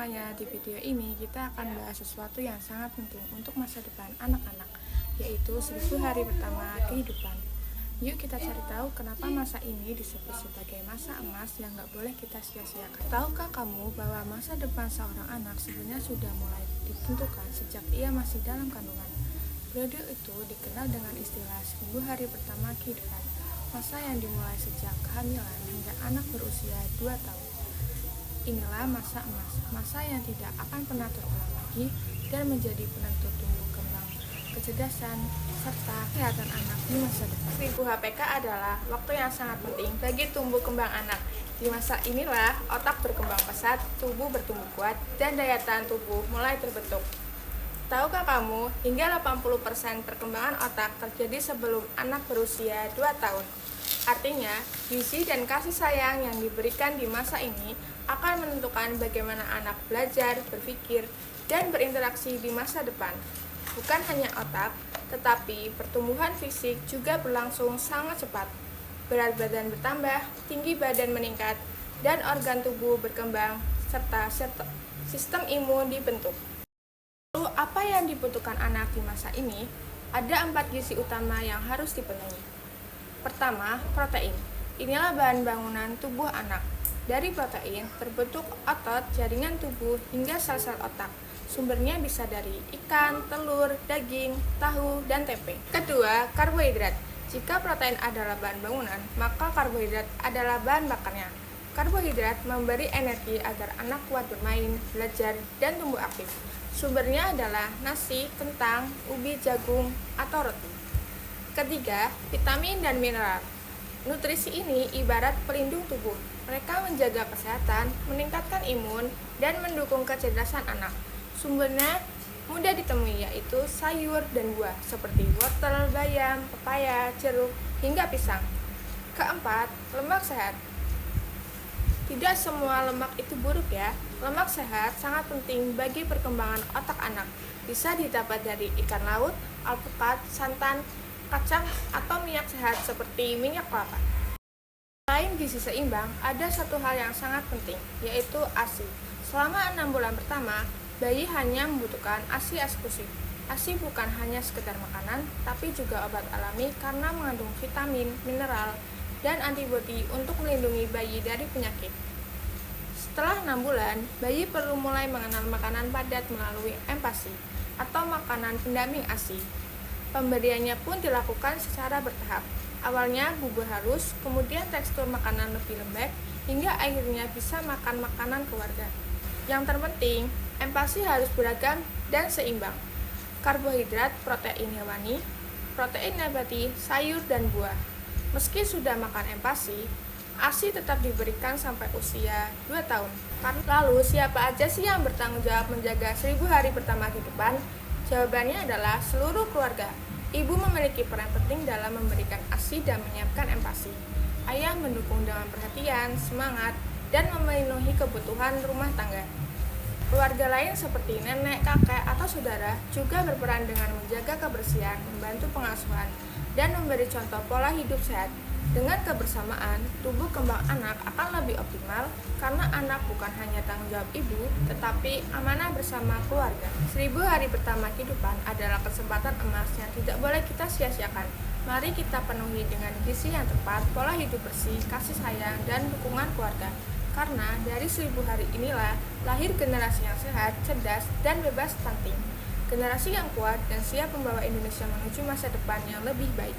Di video ini kita akan bahas sesuatu yang sangat penting untuk masa depan anak-anak, yaitu 1000 hari pertama kehidupan. Yuk kita cari tahu kenapa masa ini disebut sebagai masa emas yang gak boleh kita sia-siakan. Tahukah kamu bahwa masa depan seorang anak sebenarnya sudah mulai ditentukan sejak ia masih dalam kandungan? Periode itu dikenal dengan istilah 1000 hari pertama kehidupan, masa yang dimulai sejak kehamilan hingga anak berusia 2 tahun. Inilah masa emas, masa yang tidak akan pernah terulang lagi dan menjadi penentu tumbuh kembang, kecerdasan, serta kesehatan anak di masa depan. 1000 HPK adalah waktu yang sangat penting bagi tumbuh kembang anak. Di masa inilah otak berkembang pesat, tubuh bertumbuh kuat, dan daya tahan tubuh mulai terbentuk. Tahukah kamu, hingga 80% perkembangan otak terjadi sebelum anak berusia 2 tahun. Artinya, gizi dan kasih sayang yang diberikan di masa ini akan menentukan bagaimana anak belajar, berpikir, dan berinteraksi di masa depan. Bukan hanya otak, tetapi pertumbuhan fisik juga berlangsung sangat cepat. Berat badan bertambah, tinggi badan meningkat, dan organ tubuh berkembang, serta sistem imun dibentuk. Lalu, apa yang dibutuhkan anak di masa ini? Ada 4 gizi utama yang harus dipenuhi. Pertama, protein. Inilah bahan bangunan tubuh anak. Dari protein terbentuk otot, jaringan tubuh, hingga sel-sel otak. Sumbernya bisa dari ikan, telur, daging, tahu, dan tempe. Kedua, karbohidrat. Jika protein adalah bahan bangunan, maka karbohidrat adalah bahan bakarnya. Karbohidrat memberi energi agar anak kuat bermain, belajar, dan tumbuh aktif. Sumbernya adalah nasi, kentang, ubi, jagung, atau roti. Ketiga, vitamin dan mineral. Nutrisi ini ibarat pelindung tubuh. Mereka menjaga kesehatan, meningkatkan imun, dan mendukung kecerdasan anak. Sumbernya mudah ditemui, yaitu sayur dan buah seperti wortel, bayam, pepaya, jeruk, hingga pisang. Keempat, lemak sehat. Tidak semua lemak itu buruk ya. Lemak sehat sangat penting bagi perkembangan otak anak. Bisa didapat dari ikan laut, alpukat, santan, kacang, atau minyak sehat seperti minyak kelapa. Selain gizi seimbang, ada satu hal yang sangat penting, yaitu ASI. Selama 6 bulan pertama, bayi hanya membutuhkan ASI eksklusif. ASI bukan hanya sekedar makanan, tapi juga obat alami karena mengandung vitamin, mineral, dan antibodi untuk melindungi bayi dari penyakit. Setelah 6 bulan, bayi perlu mulai mengenal makanan padat melalui empasi atau makanan pendamping ASI. Pemberiannya pun dilakukan secara bertahap. Awalnya bubur halus, kemudian tekstur makanan lebih lembek, hingga akhirnya bisa makan makanan keluarga. Yang terpenting, empasi harus beragam dan seimbang. Karbohidrat, protein hewani, protein nabati, sayur, dan buah. Meski sudah makan empasi, ASI tetap diberikan sampai usia 2 tahun. Lalu, siapa aja sih yang bertanggung jawab menjaga 1000 hari pertama kehidupan? Jawabannya adalah seluruh keluarga. Ibu memiliki peran penting dalam memberikan ASI dan menyiapkan empasi. Ayah mendukung dengan perhatian, semangat, dan memenuhi kebutuhan rumah tangga. Keluarga lain seperti nenek, kakek, atau saudara juga berperan dengan menjaga kebersihan, membantu pengasuhan, dan memberi contoh pola hidup sehat. Dengan kebersamaan, tumbuh kembang anak akan lebih optimal karena anak bukan hanya tanggung jawab ibu, tetapi amanah bersama keluarga. 1000 hari pertama kehidupan adalah kesempatan emas yang tidak boleh kita sia-siakan. Mari kita penuhi dengan gizi yang tepat, pola hidup bersih, kasih sayang, dan dukungan keluarga. Karena dari 1000 hari inilah lahir generasi yang sehat, cerdas, dan bebas stunting. Generasi yang kuat dan siap membawa Indonesia menuju masa depan yang lebih baik.